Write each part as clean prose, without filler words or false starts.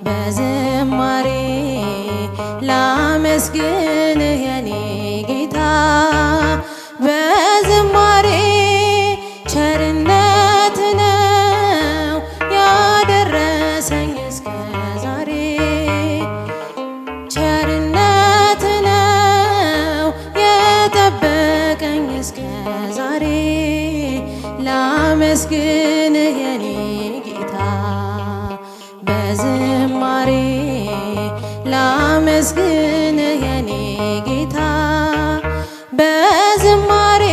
በዝማሬ ላመስግንህ የኔ ጌታ በዝማሬ ቸርነት ነው ያደረሰኝ እስከ ዛሬ ቸርነት ነው የጠበቀኝ እስከ ዛሬ ላመስግንህ የኔ ጌታ በዝማሬ ላመስግንህ የኔ ጌታ በዝማሬ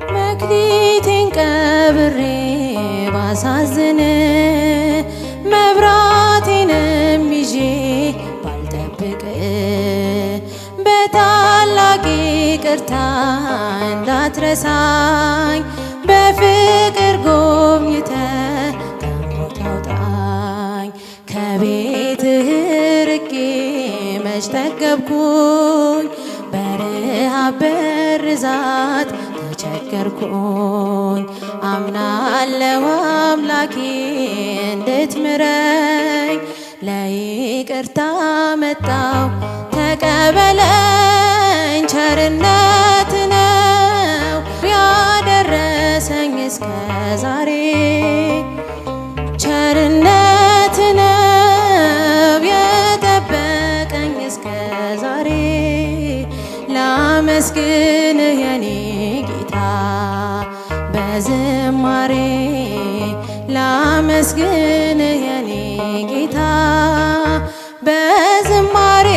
መክሊቴን ቀብሬ ባሳዝን መብራቴንም ይዤ ባልጠብቅ በታላቅ ይቅርታ እንዳትረሳኝ በፍቅር ጎብኝተህ ከሞት አውጣኝ። ከቤትህ ርቄ መች ጠገብኩኝ በረሃብ በርዛት ተቸገርኩኝ። አምናለሁ አምላኬ እንድትምረኝ ለይቅርታ መጣሁ ተቀበለኝ። ቸርነት ነው ያደረሰኝ እስከ ዛሬ ቸርነት ነው የጠበቀኝ እስከ ዛሬ ላመስግንህ የኔ ጌታ በዝማሬ ላመስግንህ የኔ ጌታ በዝማሬ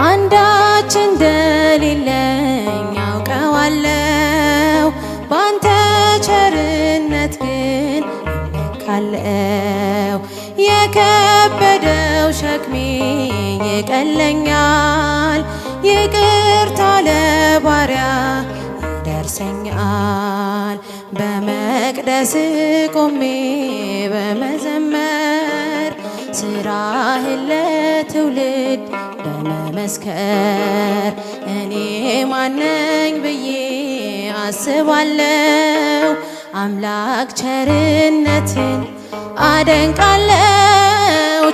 አንዳች እንደሌለኝ አውቀዋለሁ ባንተ ቸርነት ግን እመካለሁ። የከበደው ሸክሜ ይቀለኛል ይቅርታ ለባሪያ ይደርሰኛል። በመቅደስ ቆሜ በመዘመር ስራህን ለትውልድ በመመስከር እኔ ማነኝ ብዬ አስባለሁ። አምላክ ቸርነትን አደንቃለሁ።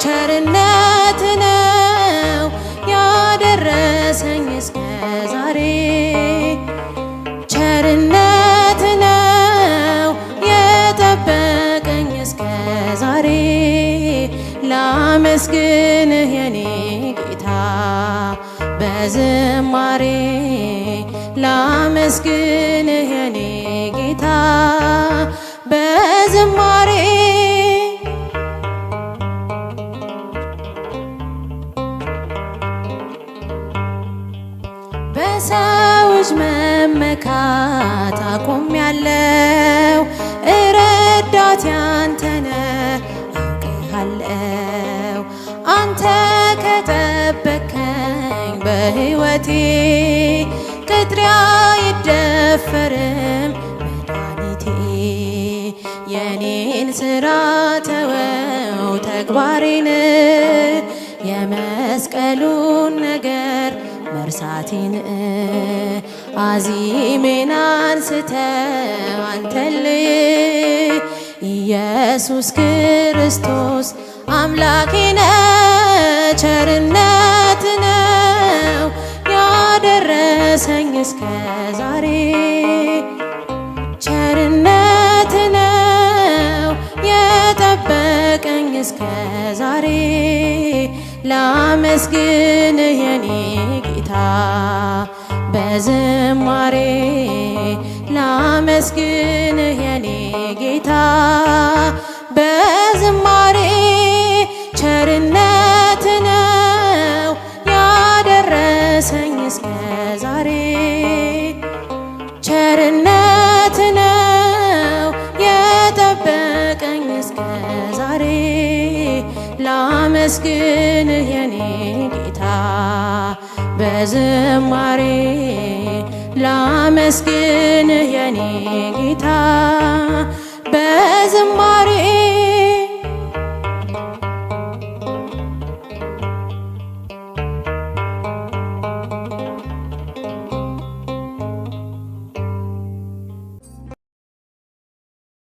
ቸርነት ነው ያደረሰኝ እስከ ዛሬ ቸርነት ነው የጠበቀኝ እስከ ዛሬ ላመስግንህ የኔ ጌታ በዝማሬ ላመስግንህ የኔ ጌታ በዝማሬ በሰው እጅ መመካት አቆሜያለሁ። እረዳቴ አንተ ነህ አውቅሃለሁ። አንተ ከጠበቅከኝ በሕይወቴ ቅጥሬ አይደፈርም መድኃኒቴ። የኔን ሥራ ተወው ተግባሬን የመስቀሉን ነገር መርሳቴን አዚሜን አንስተህ አንተን ልይ ኢየሱስ ክርስቶስ አምላኬ ነህ። ቸርነት ነው ያደረሰኝ እስከ ዛሬ ቸርነት ነው የጠበቀኝ እስከ ዛሬ ላመስግንህ የኔ ጌታ በዝማሬ ላመስግንህ የኔ ጌታ በዝማሬ ቸርነት ነው ያደረሰኝ እስከ ዛሬ ቸርነት ነው የጠበቀኝ እስከ ዛሬ ላመስግንህ የኔ ጌታ በዝማሬ ላመስግንህ የኔ ጌታ